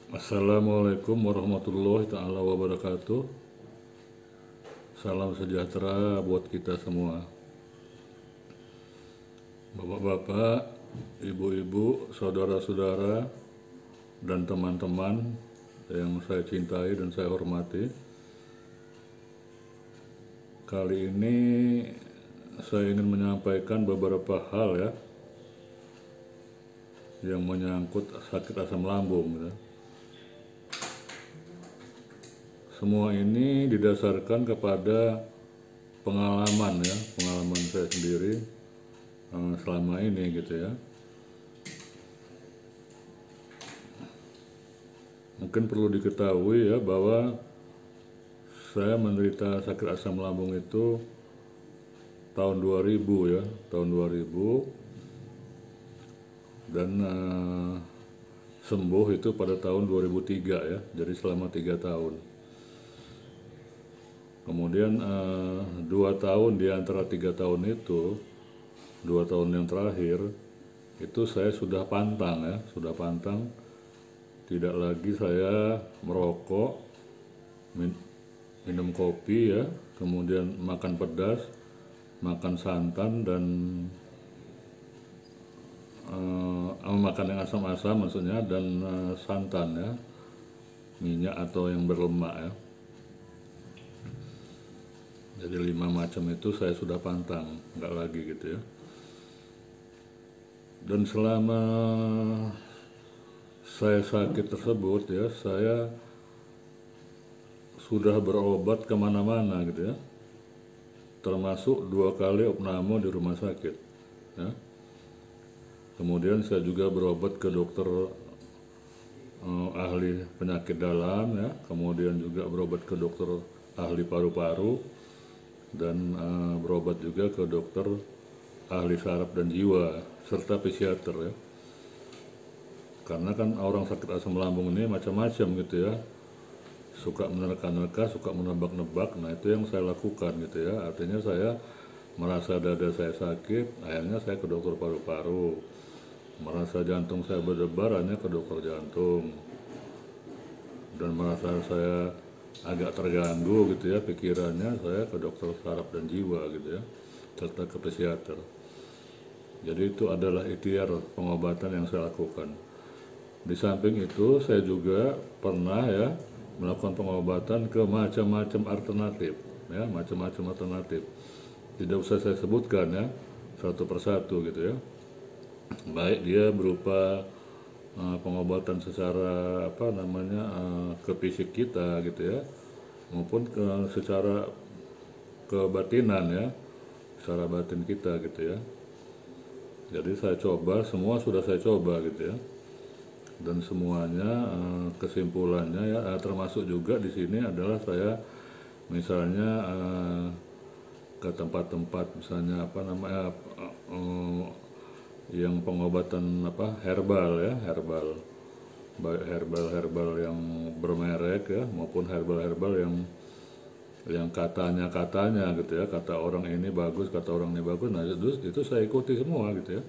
Assalamualaikum warahmatullahi ta'ala wabarakatuh. Salam sejahtera buat kita semua. Bapak-bapak, ibu-ibu, saudara-saudara, dan teman-teman yang saya cintai dan saya hormati. Kali ini saya ingin menyampaikan beberapa hal ya, yang menyangkut sakit asam lambung ya. Semua ini didasarkan kepada pengalaman ya, pengalaman saya sendiri selama ini gitu ya. Mungkin perlu diketahui ya bahwa saya menderita sakit asam lambung itu tahun 2000 ya, tahun 2000, dan sembuh itu pada tahun 2003 ya, jadi selama 3 tahun. Kemudian 2 tahun di antara 3 tahun itu, 2 tahun yang terakhir itu saya sudah pantang ya, sudah pantang. Tidak lagi saya merokok, minum kopi ya, kemudian makan pedas, makan santan, dan makan yang asam-asam maksudnya, dan santan ya, minyak atau yang berlemak ya. Jadi 5 macam itu saya sudah pantang, nggak lagi gitu ya. Dan selama saya sakit tersebut ya, saya sudah berobat kemana-mana gitu ya, termasuk 2 kali opname di rumah sakit ya. Kemudian saya juga berobat ke dokter ahli penyakit dalam ya, kemudian juga berobat ke dokter ahli paru-paru, dan berobat juga ke dokter ahli saraf dan jiwa serta psikiater ya. Karena kan orang sakit asam lambung ini macam-macam gitu ya, suka menerka-nerka, suka menebak-nebak. Nah itu yang saya lakukan gitu ya. Artinya saya merasa dada saya sakit, akhirnya saya ke dokter paru-paru. Merasa jantung saya berdebar, akhirnya ke dokter jantung. Dan merasa saya agak terganggu gitu ya pikirannya, saya ke dokter saraf dan jiwa gitu ya, serta ke psikiater. Jadi itu adalah ikhtiar pengobatan yang saya lakukan. Di samping itu saya juga pernah ya melakukan pengobatan ke macam-macam alternatif ya, macam-macam alternatif. Tidak usah saya sebutkan ya satu persatu gitu ya. Baik dia berupa pengobatan secara ke fisik kita gitu ya, maupun secara kebatinan ya, secara batin kita gitu ya. Jadi saya coba, semua sudah saya coba gitu ya, dan semuanya kesimpulannya ya, termasuk juga di sini adalah saya misalnya ke tempat-tempat misalnya yang pengobatan herbal ya, herbal yang bermerek ya, maupun herbal yang katanya gitu ya, kata orang ini bagus, kata orang ini bagus. Nah itu saya ikuti semua gitu ya,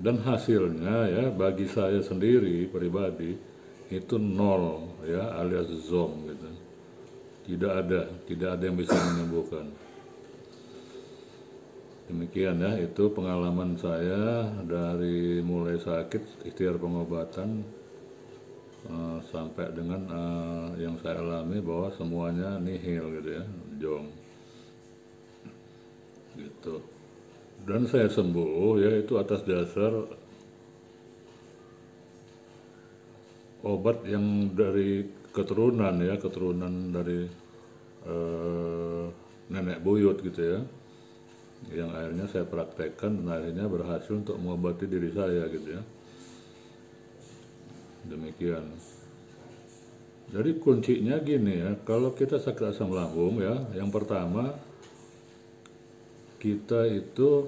dan hasilnya ya bagi saya sendiri pribadi itu nol ya, alias zong gitu. Tidak ada yang bisa menyembuhkan. Demikian ya, itu pengalaman saya dari mulai sakit, ikhtiar pengobatan, sampai dengan yang saya alami bahwa semuanya nihil gitu ya, jong gitu. Dan saya sembuh ya itu atas dasar obat yang dari keturunan ya, keturunan dari nenek buyut gitu ya, yang akhirnya saya praktekkan dan akhirnya berhasil untuk mengobati diri saya gitu ya. Demikian. Jadi kuncinya gini ya, kalau kita sakit asam lambung ya, yang pertama kita itu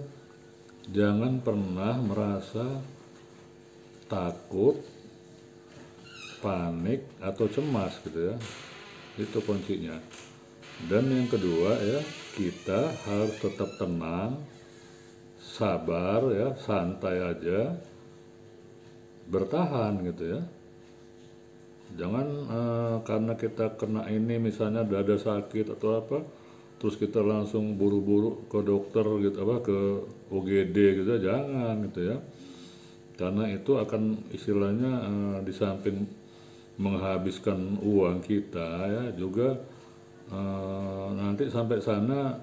jangan pernah merasa takut, panik atau cemas gitu ya. Itu kuncinya. Dan yang kedua ya, kita harus tetap tenang, sabar ya, santai aja, bertahan gitu ya. Jangan karena kita kena ini misalnya dada sakit atau apa, terus kita langsung buru-buru ke dokter gitu apa ke UGD gitu, jangan gitu ya. Karena itu akan istilahnya di samping menghabiskan uang kita ya juga nanti sampai sana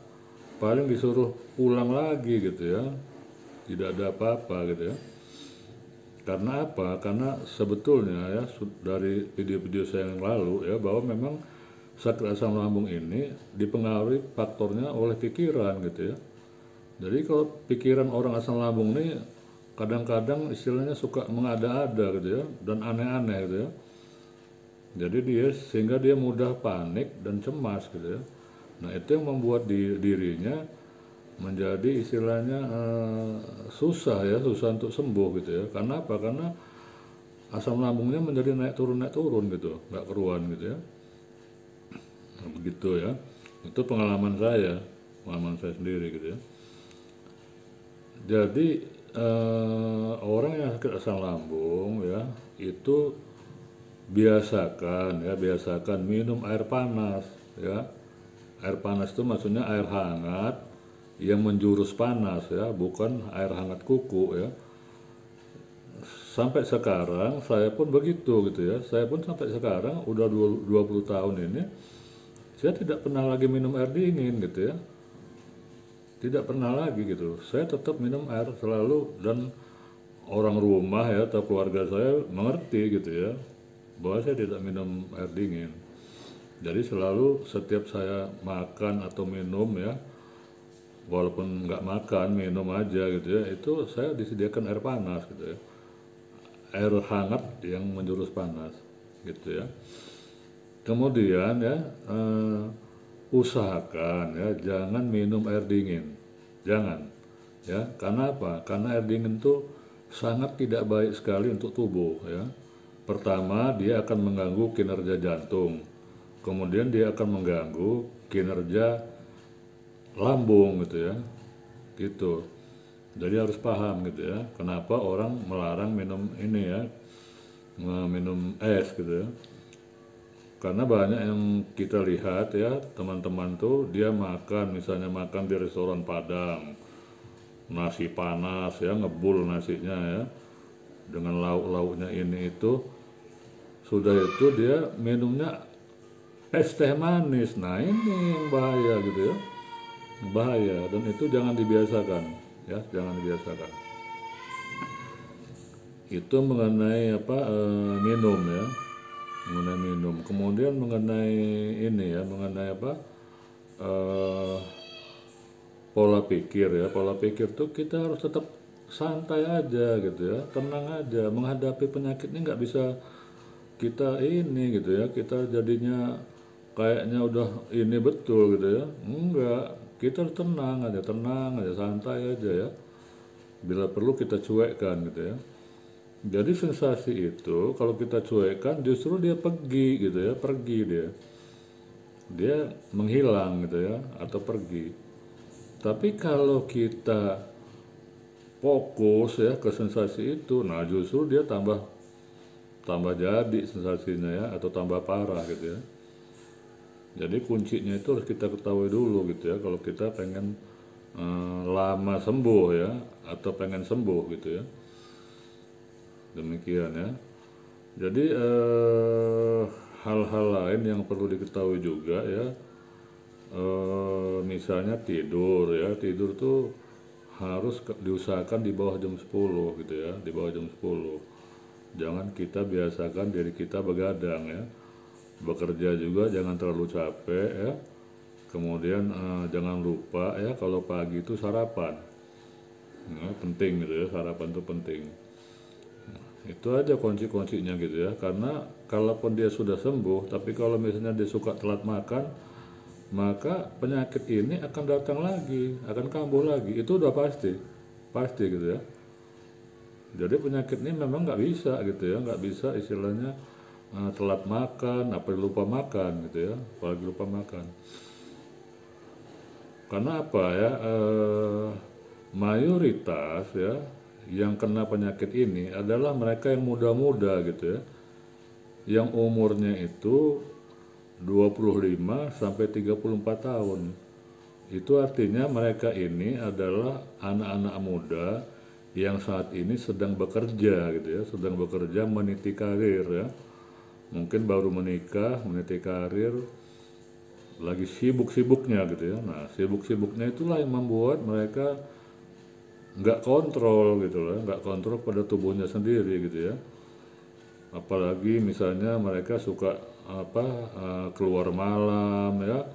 paling disuruh pulang lagi gitu ya, tidak ada apa-apa gitu ya. Karena apa? Karena sebetulnya ya dari video-video saya yang lalu ya bahwa memang sakit asam lambung ini dipengaruhi faktornya oleh pikiran gitu ya. Jadi kalau pikiran orang asam lambung ini kadang-kadang istilahnya suka mengada-ada gitu ya dan aneh-aneh gitu ya. Jadi sehingga dia mudah panik dan cemas gitu ya. Nah itu yang membuat dirinya menjadi istilahnya susah untuk sembuh gitu ya. Karena apa? Karena asam lambungnya menjadi naik turun gitu, nggak keruan gitu ya. Nah, begitu ya. Itu pengalaman saya sendiri gitu ya. Jadi orang yang sakit asam lambung ya itu biasakan minum air panas ya. Air panas itu maksudnya air hangat yang menjurus panas ya, bukan air hangat kuku ya. Sampai sekarang saya pun begitu gitu ya. Saya pun sampai sekarang udah 20 tahun ini saya tidak pernah lagi minum air dingin gitu ya. Tidak pernah lagi gitu. Saya tetap minum air selalu dan orang rumah ya atau keluarga saya mengerti gitu ya bahwa saya tidak minum air dingin. Jadi selalu setiap saya makan atau minum ya, walaupun nggak makan minum aja gitu ya, itu saya disediakan air panas gitu ya, air hangat yang menjurus panas gitu ya. Kemudian ya usahakan ya jangan minum air dingin, jangan ya. Karena apa? Karena air dingin tuh sangat tidak baik sekali untuk tubuh ya. Pertama dia akan mengganggu kinerja jantung, kemudian dia akan mengganggu kinerja lambung gitu ya, gitu. Jadi harus paham gitu ya, kenapa orang melarang minum ini ya, minum es gitu ya. Karena banyak yang kita lihat ya, teman-teman tuh dia makan, misalnya makan di restoran Padang, nasi panas ya, ngebul nasinya ya, dengan lauk-lauknya ini itu, sudah itu dia minumnya es teh manis. Nah ini yang bahaya gitu ya, bahaya, dan itu jangan dibiasakan ya, jangan dibiasakan. Itu mengenai apa minum ya, mengenai minum. Kemudian mengenai ini ya, mengenai apa pola pikir ya. Pola pikir tuh kita harus tetap santai aja gitu ya, tenang aja. Menghadapi penyakit ini nggak bisa kita ini gitu ya, kita jadinya kayaknya udah ini betul gitu ya. Enggak, kita harus tenang aja, santai aja ya. Bila perlu kita cuekkan gitu ya. Jadi sensasi itu kalau kita cuekkan justru dia pergi gitu ya, pergi dia menghilang gitu ya, atau pergi. Tapi kalau kita fokus ya ke sensasi itu, nah justru dia tambah jadi sensasinya ya, atau tambah parah gitu ya. Jadi kuncinya itu harus kita ketahui dulu gitu ya, kalau kita pengen lama sembuh ya, atau pengen sembuh gitu ya. Demikian ya. Jadi hal-hal lain yang perlu diketahui juga ya, misalnya tidur ya, tidur tuh harus diusahakan di bawah jam 10 gitu ya, di bawah jam 10. Jangan kita biasakan diri kita begadang ya. Bekerja juga jangan terlalu capek ya. Kemudian jangan lupa ya kalau pagi itu sarapan. Nah, penting gitu ya, sarapan itu penting. Itu aja kunci-kuncinya gitu ya, karena kalaupun dia sudah sembuh tapi kalau misalnya dia suka telat makan, maka penyakit ini akan datang lagi, akan kambuh lagi, itu udah pasti gitu ya. Jadi penyakit ini memang nggak bisa gitu ya, nggak bisa istilahnya telat makan, apa lupa makan gitu ya, apalagi lupa makan. Karena apa ya, mayoritas ya yang kena penyakit ini adalah mereka yang muda-muda gitu ya, yang umurnya itu 25 sampai 34 tahun. Itu artinya mereka ini adalah anak-anak muda yang saat ini sedang bekerja gitu ya, sedang bekerja meniti karir ya. Mungkin baru menikah, meniti karir, lagi sibuk-sibuknya gitu ya. Nah, sibuk-sibuknya itulah yang membuat mereka nggak kontrol gitu loh, nggak kontrol pada tubuhnya sendiri gitu ya. Apalagi misalnya mereka suka keluar malam ya,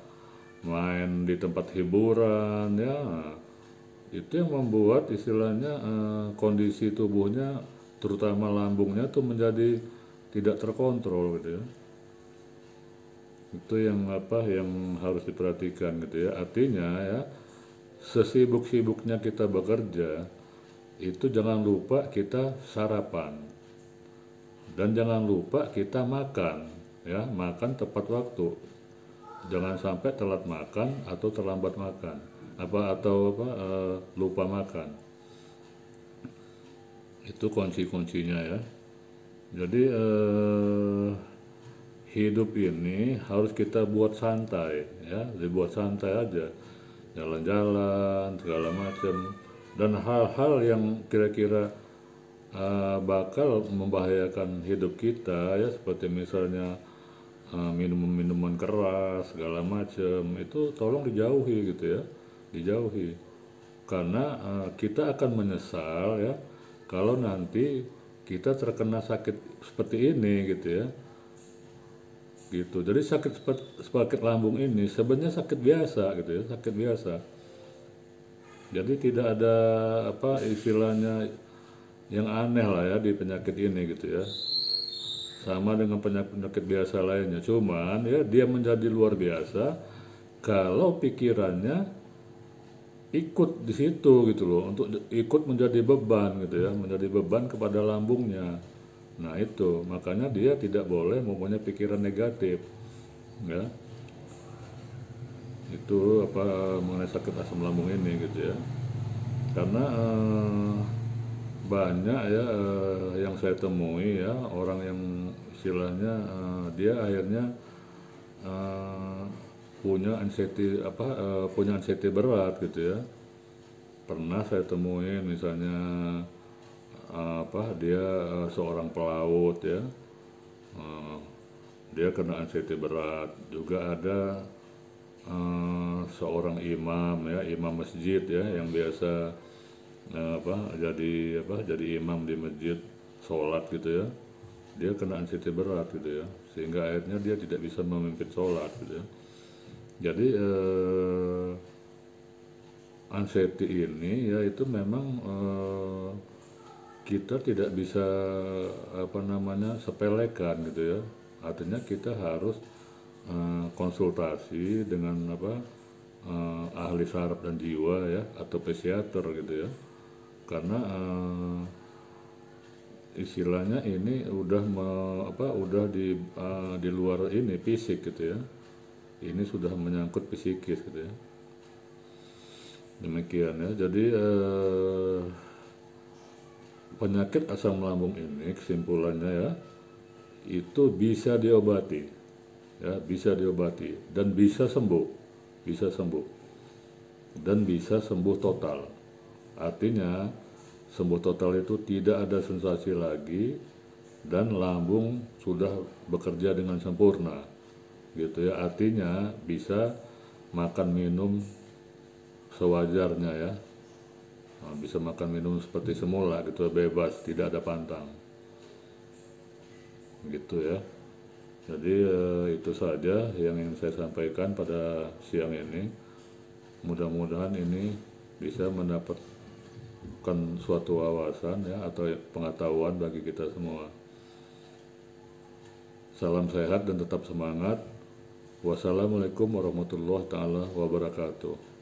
main di tempat hiburan ya. Itu yang membuat istilahnya kondisi tubuhnya terutama lambungnya tuh menjadi tidak terkontrol gitu ya. Itu yang yang harus diperhatikan gitu ya. Artinya ya, sesibuk-sibuknya kita bekerja itu jangan lupa kita sarapan dan jangan lupa kita makan ya, makan tepat waktu. Jangan sampai telat makan atau terlambat makan lupa makan. Itu kunci-kuncinya ya. Jadi hidup ini harus kita buat santai ya, dibuat santai aja, jalan-jalan segala macam, dan hal-hal yang kira-kira bakal membahayakan hidup kita ya, seperti misalnya minuman keras segala macam, itu tolong dijauhi gitu ya, dijauhi, karena kita akan menyesal ya kalau nanti kita terkena sakit seperti ini gitu ya, gitu. Jadi sakit lambung ini sebenarnya sakit biasa gitu ya, sakit biasa. Jadi tidak ada istilahnya yang aneh lah ya di penyakit ini gitu ya. Sama dengan penyakit biasa lainnya, cuman ya dia menjadi luar biasa kalau pikirannya ikut di situ gitu loh, untuk ikut menjadi beban gitu ya, menjadi beban kepada lambungnya. Nah itu makanya dia tidak boleh mempunyai pikiran negatif ya, itu mengenai sakit asam lambung ini gitu ya. Karena banyak ya yang saya temui ya, orang yang istilahnya dia akhirnya punya anxiety berat gitu ya. Pernah saya temuin misalnya dia seorang pelaut ya, dia kena anxiety berat. Juga ada seorang imam ya, imam masjid ya, yang biasa jadi imam di masjid, sholat gitu ya, dia kena anxiety berat gitu ya, sehingga akhirnya dia tidak bisa memimpin sholat gitu ya. Jadi anxiety ini ya itu memang kita tidak bisa sepelekan gitu ya. Artinya kita harus konsultasi dengan ahli saraf dan jiwa ya, atau psikiater gitu ya. Karena istilahnya ini udah di luar ini fisik gitu ya. Ini sudah menyangkut psikis gitu ya. Demikian ya. Jadi penyakit asam lambung ini kesimpulannya ya, itu bisa diobati ya, bisa diobati dan bisa sembuh dan bisa sembuh total. Artinya sembuh total itu tidak ada sensasi lagi dan lambung sudah bekerja dengan sempurna gitu ya. Artinya bisa makan minum sewajarnya ya, bisa makan minum seperti semula gitu, bebas, tidak ada pantang gitu ya. Jadi itu saja yang ingin saya sampaikan pada siang ini. Mudah-mudahan ini bisa mendapatkan suatu wawasan ya, atau pengetahuan bagi kita semua. Salam sehat dan tetap semangat. Wassalamualaikum warahmatullahi taala wabarakatuh.